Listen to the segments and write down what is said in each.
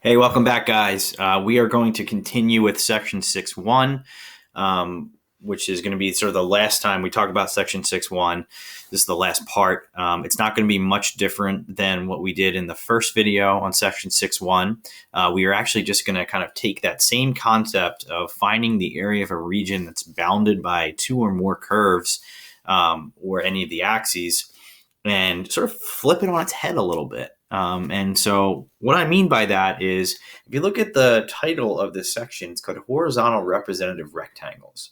Hey, welcome back, guys. We are going to continue with section 6.1, which is going to be sort of the last time we talk about section 6.1. This is the last part. It's not going to be much different than what we did in the first video on section 6.1. We are actually just going to kind of take that same concept of finding the area of a region that's bounded by two or more curves or any of the axes and sort of flip it on its head a little bit. And so what I mean by that is, if you look at the title of this section, it's called Horizontal Representative Rectangles.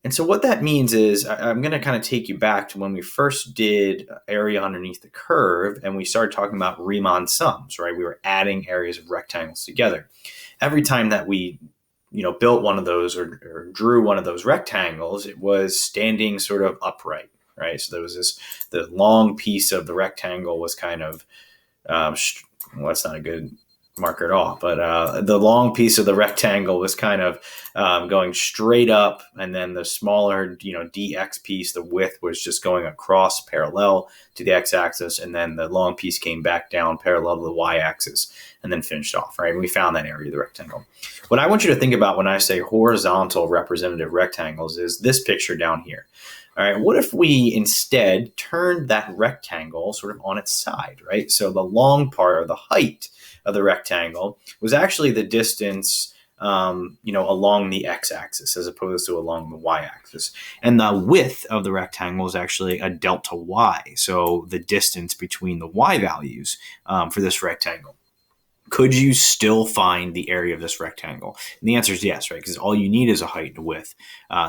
And so what that means is I'm going to kind of take you back to when we first did area underneath the curve and we started talking about Riemann sums, right? We were adding areas of rectangles together. Every time that we built one of those or drew one of those rectangles, it was standing sort of upright, right? So there was the long piece of the rectangle was kind of well, that's not a good marker at all, but the long piece of the rectangle was kind of going straight up, and then the smaller, dx piece, the width was just going across parallel to the x-axis, and then the long piece came back down parallel to the y-axis, and then finished off, right? And we found that area of the rectangle. What I want you to think about when I say horizontal representative rectangles is this picture down here. All right, what if we instead turned that rectangle sort of on its side, right? So the long part, or the height of the rectangle, was actually the distance, along the x-axis as opposed to along the y-axis. And the width of the rectangle is actually a delta y, so the distance between the y values for this rectangle. Could you still find the area of this rectangle? And the answer is yes, right? Because all you need is a height and a width.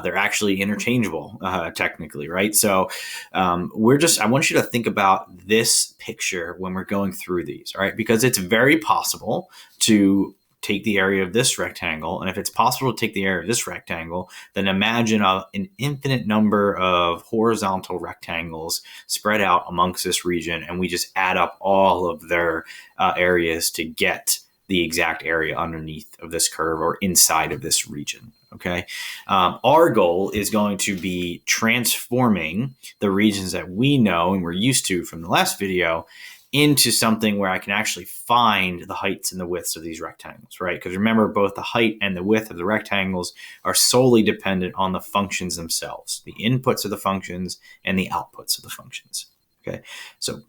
They're actually interchangeable, technically, right? So I want you to think about this picture when we're going through these, all right? Because it's very possible to take the area of this rectangle. And if it's possible to take the area of this rectangle, then imagine an infinite number of horizontal rectangles spread out amongst this region. And we just add up all of their areas to get the exact area underneath of this curve or inside of this region. Okay. Our goal is going to be transforming the regions that we know and we're used to from the last video into something where I can actually find the heights and the widths of these rectangles, right? Because remember, both the height and the width of the rectangles are solely dependent on the functions themselves, the inputs of the functions and the outputs of the functions, okay? So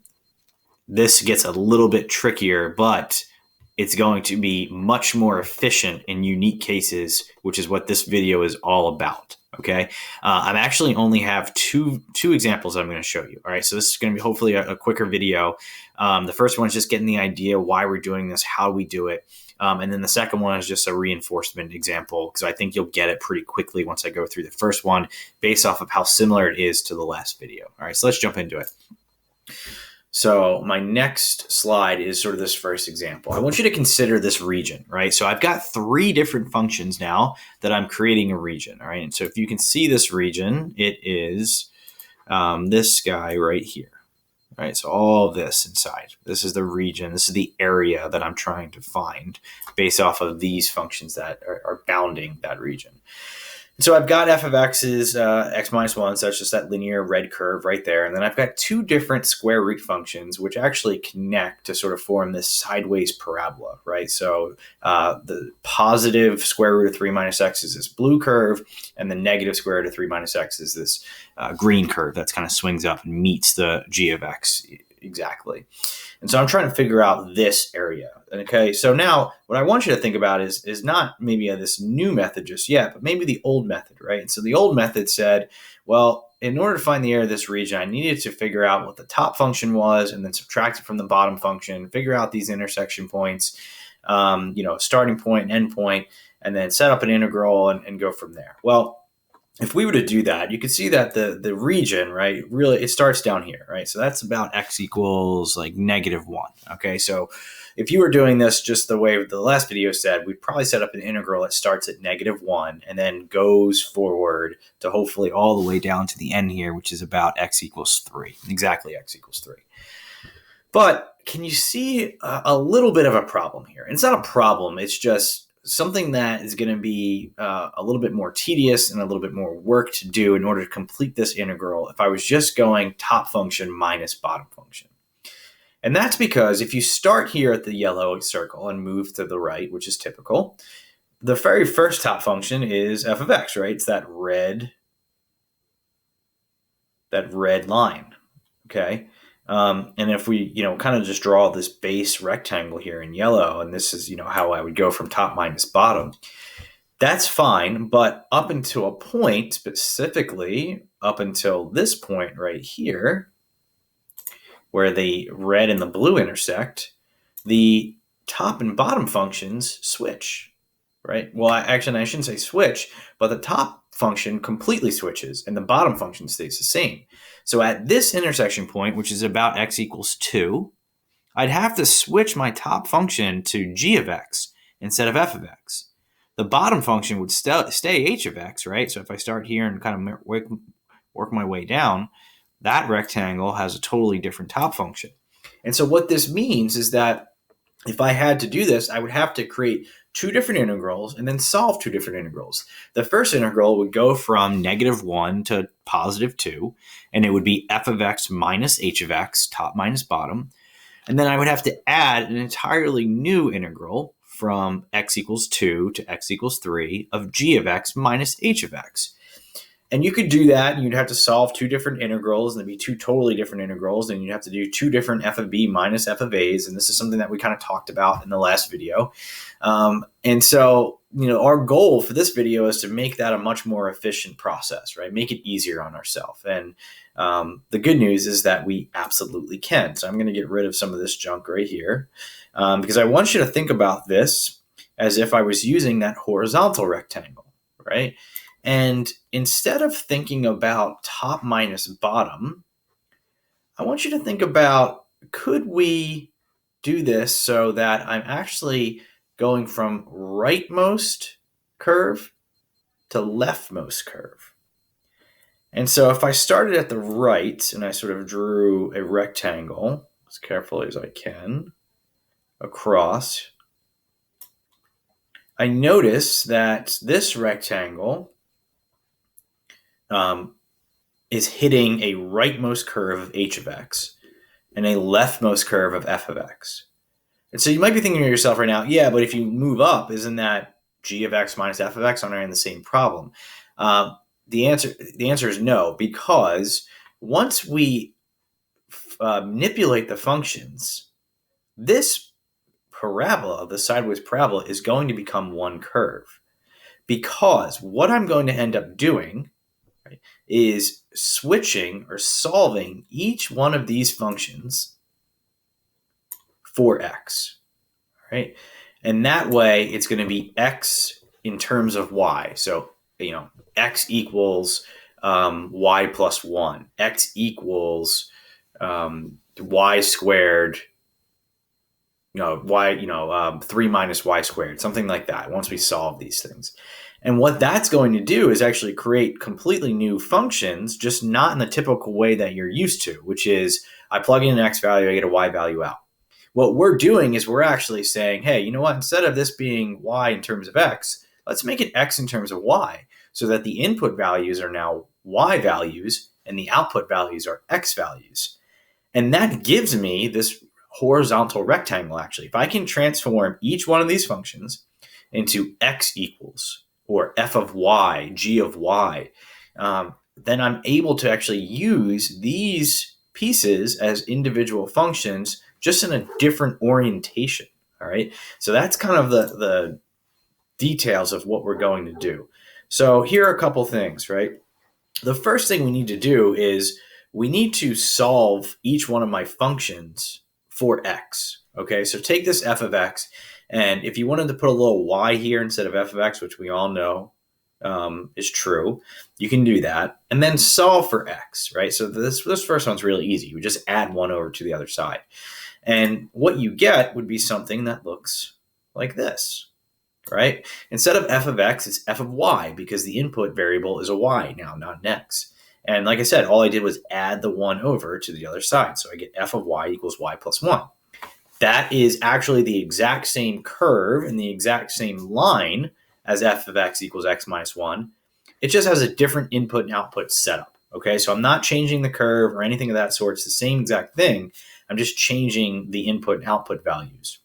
this gets a little bit trickier, but it's going to be much more efficient in unique cases, which is what this video is all about. Okay, I actually only have two examples I'm going to show you. All right, so this is going to be hopefully a quicker video. The first one is just getting the idea why we're doing this, how we do it. And then the second one is just a reinforcement example, because I think you'll get it pretty quickly once I go through the first one based off of how similar it is to the last video. All right, so let's jump into it. So my next slide is sort of this first example. I want you to consider this region, right? So I've got three different functions now that I'm creating a region, all right? And so if you can see this region, it is this guy right here, right? So all of this inside, this is the region, this is the area that I'm trying to find based off of these functions that are bounding that region. So I've got f of x is x minus 1, so that's just that linear red curve right there. And then I've got two different square root functions which actually connect to sort of form this sideways parabola, right? So the positive square root of 3 minus x is this blue curve, and the negative square root of 3 minus x is this green curve that's kind of swings up and meets the g of x exactly. And so I'm trying to figure out this area. Okay, so now what I want you to think about is not maybe this new method just yet, but maybe the old method, right? And so the old method said, well, in order to find the area of this region, I needed to figure out what the top function was and then subtract it from the bottom function, figure out these intersection points, starting point and end point, and then set up an integral and go from there. Well, if we were to do that, you could see that the region, right, really, it starts down here, right? So that's about x equals like -1, okay? So if you were doing this just the way the last video said, we'd probably set up an integral that starts at -1 and then goes forward to hopefully all the way down to the end here, which is about x equals 3, exactly x equals 3. But can you see a little bit of a problem here? And it's not a problem, it's just something that is going to be a little bit more tedious and a little bit more work to do in order to complete this integral if I was just going top function minus bottom function. And that's because if you start here at the yellow circle and move to the right, which is typical, the very first top function is f of x, right? It's that red line, okay? And if we, kind of just draw this base rectangle here in yellow, and this is, how I would go from top minus bottom, that's fine. But up until a point, specifically up until this point right here, where the red and the blue intersect, the top and bottom functions switch, right? Well, I shouldn't say switch, but the top function completely switches and the bottom function stays the same. So at this intersection point, which is about x equals 2, I'd have to switch my top function to g of x instead of f of x. The bottom function would stay h of x, right? So if I start here and kind of work my way down, that rectangle has a totally different top function. And so what this means is that if I had to do this, I would have to create two different integrals and then solve two different integrals. The first integral would go from -1 to +2, and it would be f of x minus h of x, top minus bottom. And then I would have to add an entirely new integral from x equals 2 to x equals 3 of g of x minus h of x. And you could do that, and you'd have to solve two different integrals, and there'd be two totally different integrals, and you'd have to do two different f of b minus f of a's, and this is something that we kind of talked about in the last video. And so, our goal for this video is to make that a much more efficient process, right? Make it easier on ourselves. And the good news is that we absolutely can. So I'm going to get rid of some of this junk right here, because I want you to think about this as if I was using that horizontal rectangle, right? And instead of thinking about top minus bottom, I want you to think about, could we do this so that I'm actually going from rightmost curve to leftmost curve? And so if I started at the right and I sort of drew a rectangle as carefully as I can across, I notice that this rectangle is hitting a rightmost curve of h of x and a leftmost curve of f of x. And so you might be thinking to yourself right now, yeah, but if you move up, isn't that g of x minus f of x on the same problem? The answer is no, because once we manipulate the functions, this parabola, the sideways parabola, is going to become one curve. Because what I'm going to end up doing, right, is switching or solving each one of these functions for x, right? And that way it's going to be x in terms of y. So, x equals y plus 1. X equals y squared, 3 minus y squared, something like that, once we solve these things. And what that's going to do is actually create completely new functions, just not in the typical way that you're used to, which is I plug in an x value, I get a y value out. What we're doing is we're actually saying, hey, you know what? Instead of this being y in terms of x, let's make it x in terms of y, so that the input values are now y values and the output values are x values. And that gives me this horizontal rectangle, actually. If I can transform each one of these functions into x equals, or f of y, g of y, then I'm able to actually use these pieces as individual functions, just in a different orientation, all right? So that's kind of the details of what we're going to do. So here are a couple things, right? The first thing we need to do is we need to solve each one of my functions for x, okay? So take this f of x, and if you wanted to put a little y here instead of f of x, which we all know is true, you can do that. And then solve for x, right? So this first one's really easy. You just add 1 over to the other side. And what you get would be something that looks like this, right? Instead of f of x, it's f of y, because the input variable is a y now, not an x. And like I said, all I did was add the 1 over to the other side. So I get f of y equals y plus 1. That is actually the exact same curve and the exact same line as f of x equals x minus 1. It just has a different input and output setup. Okay, so I'm not changing the curve or anything of that sort. It's the same exact thing. I'm just changing the input and output values.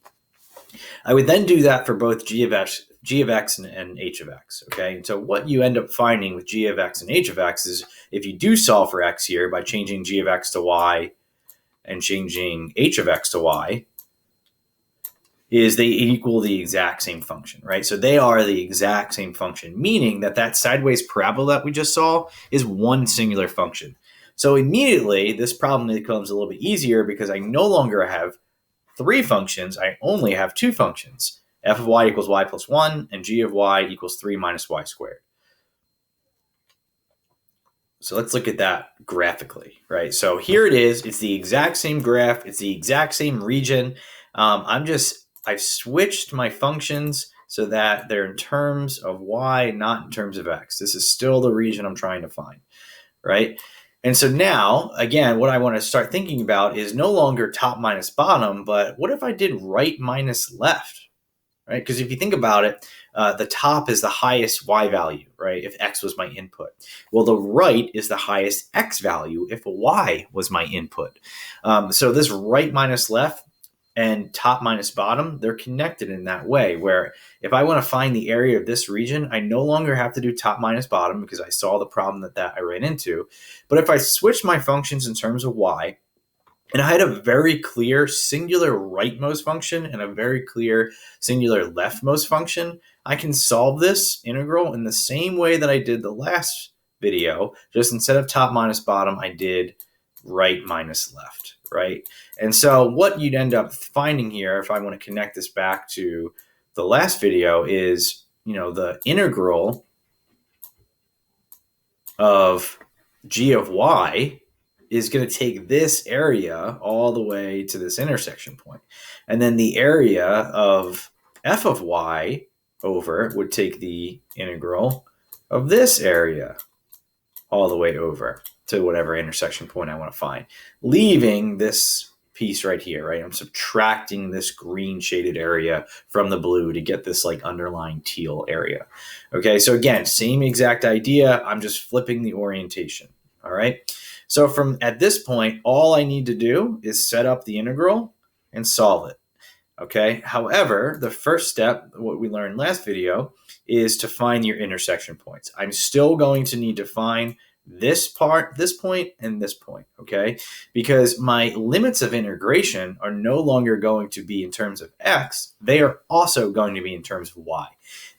I would then do that for both g of x and h of x, okay? And so what you end up finding with g of x and h of x is if you do solve for x here by changing g of x to y and changing h of x to y, is they equal the exact same function, right? So they are the exact same function, meaning that that sideways parabola that we just saw is one singular function. So immediately, this problem becomes a little bit easier because I no longer have three functions. I only have two functions. F of y equals y plus 1, and g of y equals 3 minus y squared. So let's look at that graphically, right? So here it is. It's the exact same graph. It's the exact same region. I've switched my functions so that they're in terms of y, not in terms of x. This is still the region I'm trying to find, right? And so now, again, what I want to start thinking about is no longer top minus bottom, but what if I did right minus left, right? Because if you think about it, the top is the highest y value, right? If x was my input. Well, the right is the highest x value if y was my input. So this right minus left and top minus bottom, they're connected in that way where if I want to find the area of this region, I no longer have to do top minus bottom because I saw the problem that I ran into. But if I switch my functions in terms of y, and I had a very clear singular rightmost function and a very clear singular leftmost function, I can solve this integral in the same way that I did the last video. Just instead of top minus bottom, I did right minus left, right? And so what you'd end up finding here, if I want to connect this back to the last video, is, the integral of g of y is going to take this area all the way to this intersection point. And then the area of f of y over would take the integral of this area all the way over to whatever intersection point I want to find, leaving this piece right here, right? I'm subtracting this green shaded area from the blue to get this like underlying teal area. Okay, so again, same exact idea. I'm just flipping the orientation, all right? So from at this point, all I need to do is set up the integral and solve it. Okay. However, the first step, what we learned last video, is to find your intersection points. I'm still going to need to find this point, and this point. Okay. Because my limits of integration are no longer going to be in terms of x. They are also going to be in terms of y,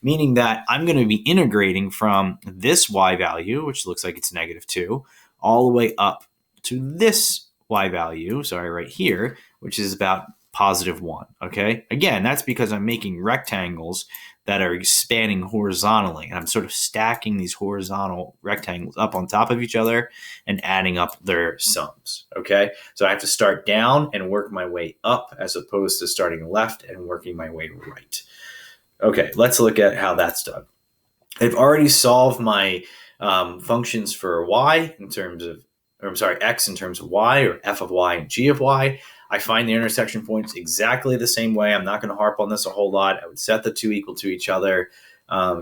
meaning that I'm going to be integrating from this y value, which looks like it's -2, all the way up to this y value, right here, which is about +1, okay? Again, that's because I'm making rectangles that are spanning horizontally, and I'm sort of stacking these horizontal rectangles up on top of each other and adding up their sums, okay? So I have to start down and work my way up as opposed to starting left and working my way right. Okay, let's look at how that's done. I've already solved my functions for y in terms of, x in terms of y, or f of y and g of y. I find the intersection points exactly the same way. I'm not going to harp on this a whole lot. I would set the two equal to each other,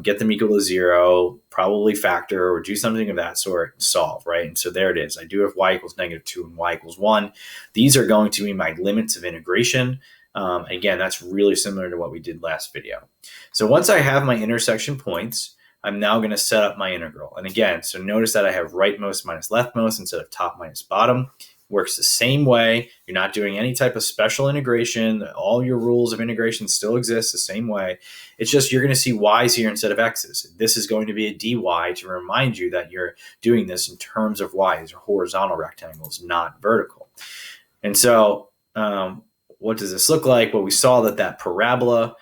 get them equal to 0, probably factor or do something of that sort, and solve, right? And so there it is. I do have y equals -2 and y equals 1. These are going to be my limits of integration. Again, that's really similar to what we did last video. So once I have my intersection points, I'm now going to set up my integral. And again, so notice that I have rightmost minus leftmost instead of top minus bottom. Works the same way. You're not doing any type of special integration. All your rules of integration still exist the same way. It's just you're going to see y's here instead of x's. This is going to be a dy to remind you that you're doing this in terms of y's, or horizontal rectangles, not vertical. And so what does this look like? Well, we saw that parabola,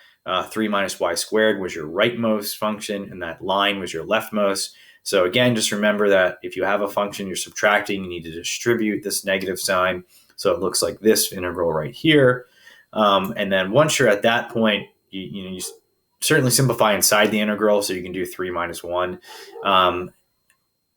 3 minus y squared, was your rightmost function, and that line was your leftmost. So again, just remember that if you have a function you're subtracting, you need to distribute this negative sign. So it looks like this integral right here. And then once you're at that point, you certainly simplify inside the integral. So you can do 3 minus 1.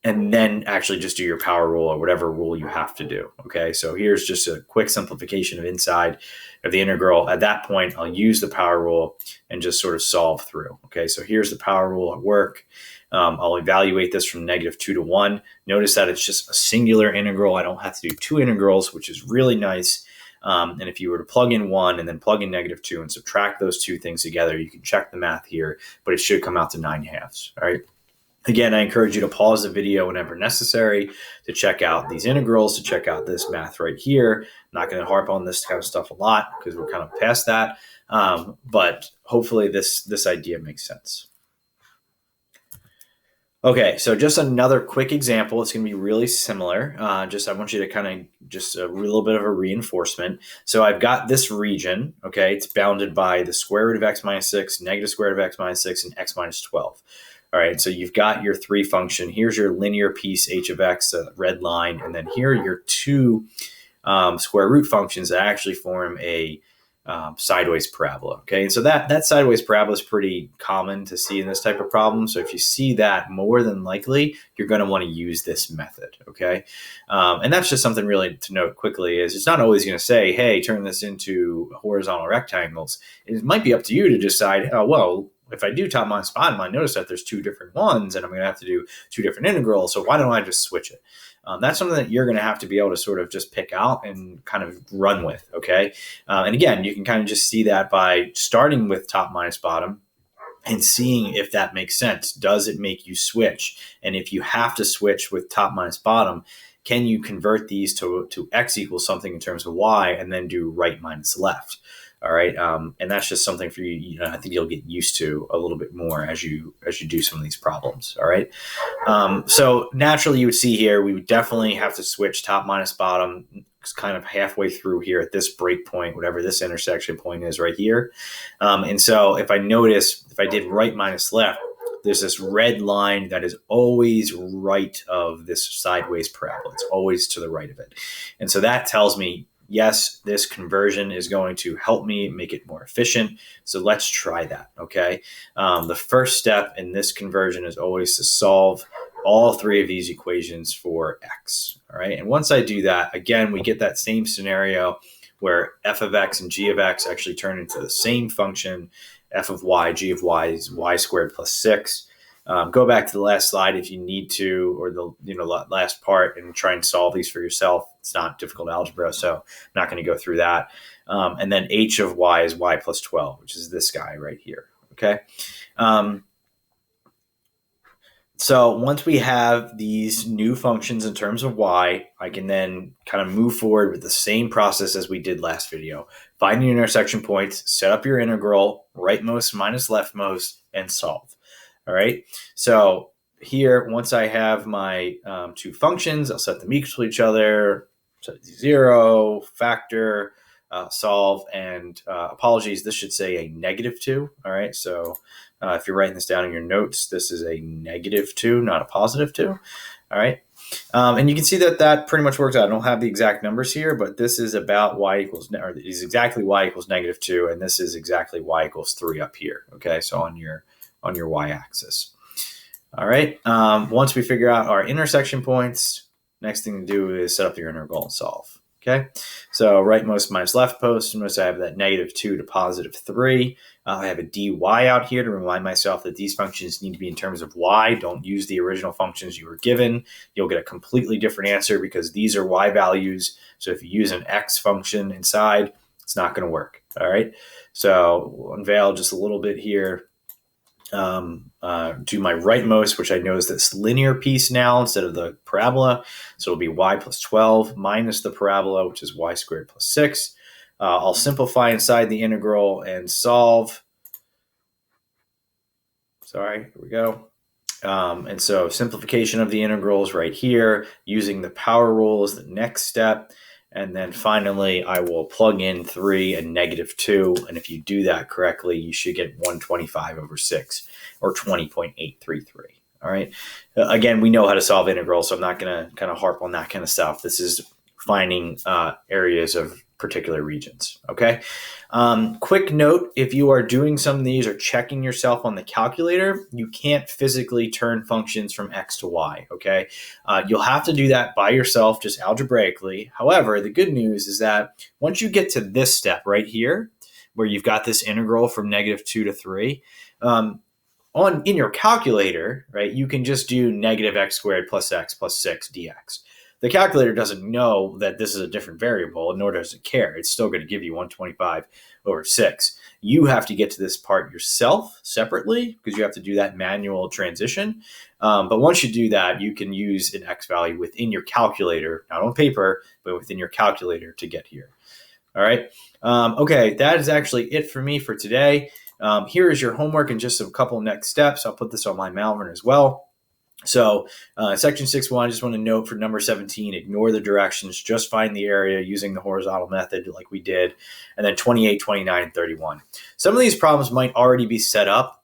And then actually just do your power rule or whatever rule you have to do. Okay, so here's just a quick simplification of inside of the integral. At that point, I'll use the power rule and just sort of solve through. Okay, so here's the power rule at work. I'll evaluate this from -2 to 1. Notice that it's just a singular integral. I don't have to do two integrals, which is really nice. And if you were to plug in 1 and then plug in -2 and subtract those two things together, you can check the math here, but it should come out to 9/2. All right. Again, I encourage you to pause the video whenever necessary to check out these integrals, to check out this math right here. I'm not going to harp on this kind of stuff a lot because we're kind of past that. But hopefully this idea makes sense. Okay, so just another quick example. It's going to be really similar. I want you to kind of just a little bit of a reinforcement. So I've got this region, okay? It's bounded by the square root of x minus 6, negative square root of x minus 6, and x minus 12. All right, so you've got your 3 function. Here's your linear piece, h of x, red line, and then here are your 2 square root functions that actually form a sideways parabola. Okay, and so that sideways parabola is pretty common to see in this type of problem. So if you see that, more than likely, you're going to want to use this method. Okay, and that's just something really to note quickly is it's not always going to say, hey, turn this into horizontal rectangles. It might be up to you to decide, oh, well, if I do top minus bottom, I notice that there's 2 different ones and I'm going to have to do 2 different integrals. So why don't I just switch it? That's something that you're going to have to be able to sort of just pick out and kind of run with. Okay. And again, you can kind of just see that by starting with top minus bottom and seeing if that makes sense. Does it make you switch? And if you have to switch with top minus bottom, can you convert these to x equals something in terms of y and then do right minus left? All right. And that's just something for you. I think you'll get used to a little bit more as you do some of these problems. All right. So naturally you would see here, we would definitely have to switch top minus bottom. It's kind of halfway through here at this break point, whatever this intersection point is right here. And so if I did right minus left, there's this red line that is always right of this sideways parabola. It's always to the right of it. And so that tells me, yes, this conversion is going to help me make it more efficient. So let's try that, okay? The first step in this conversion is always to solve all 3 of these equations for x, all right? And once I do that, again, we get that same scenario where f of x and g of x actually turn into the same function. F of y, g of y is y squared plus 6. Go back to the last slide if you need to, or the last part, and try and solve these for yourself. It's not difficult algebra, so I'm not going to go through that. And then h of y is y plus 12, which is this guy right here. Okay. So once we have these new functions in terms of y, I can then kind of move forward with the same process as we did last video. Find the intersection points, set up your integral, rightmost minus leftmost, and solve. All right. So here, once I have my 2 functions, I'll set them equal to each other, set 0, factor, solve, and apologies, this should say a -2. All right. So if you're writing this down in your notes, this is a -2, not a +2. All right. And you can see that pretty much works out. I don't have the exact numbers here, but this is about y equals, or is exactly y equals -2, and this is exactly y equals 3 up here. Okay. So on your y-axis. All right. Once we figure out our intersection points, next thing to do is set up your integral and solve. Okay. So rightmost minus leftmost, notice I have that -2 to +3. I have a dy out here to remind myself that these functions need to be in terms of y. Don't use the original functions you were given. You'll get a completely different answer because these are y values. So if you use an x function inside, it's not going to work. All right. So we'll unveil just a little bit here. Do my rightmost, which I know is this linear piece now instead of the parabola. So it'll be y plus 12 minus the parabola, which is y squared plus 6. I'll simplify inside the integral and solve. Sorry, here we go. And so simplification of the integrals right here, using the power rule as the next step. And then finally, I will plug in 3 and -2. And if you do that correctly, you should get 125/6 or 20.833. All right. Again, we know how to solve integrals, so I'm not going to kind of harp on that kind of stuff. This is finding areas of particular regions. Okay. Quick note, if you are doing some of these or checking yourself on the calculator, you can't physically turn functions from x to y. Okay. You'll have to do that by yourself, just algebraically. However, the good news is that once you get to this step right here, where you've got this integral from -2 to 3, in your calculator, right, you can just do -x squared plus x plus 6 dx. The calculator doesn't know that this is a different variable, nor does it care. It's still going to give you 125 over 6. You have to get to this part yourself separately because you have to do that manual transition. But once you do that, you can use an x value within your calculator, not on paper, but within your calculator to get here. All right. Okay, that is actually it for me for today. Here is your homework and just a couple next steps. I'll put this on my Malvern as well. So section 6.1, I just want to note for number 17, ignore the directions, just find the area using the horizontal method like we did. And then 28, 29, and 31. Some of these problems might already be set up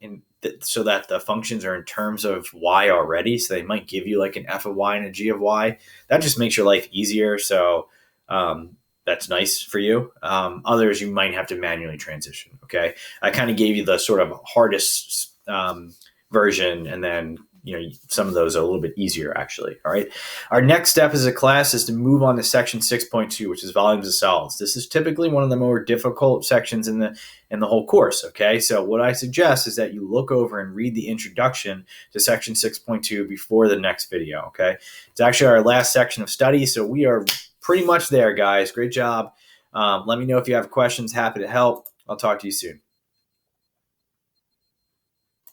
so that the functions are in terms of y already. So they might give you like an f of y and a g of y. That just makes your life easier. So that's nice for you. Others, you might have to manually transition. Okay. I kind of gave you the sort of hardest version, and then some of those are a little bit easier, actually. All right. Our next step as a class is to move on to section 6.2, which is volumes of solids. This is typically one of the more difficult sections in the whole course. Okay. So what I suggest is that you look over and read the introduction to section 6.2 before the next video. Okay. It's actually our last section of study. So we are pretty much there, guys. Great job. Let me know if you have questions. Happy to help. I'll talk to you soon.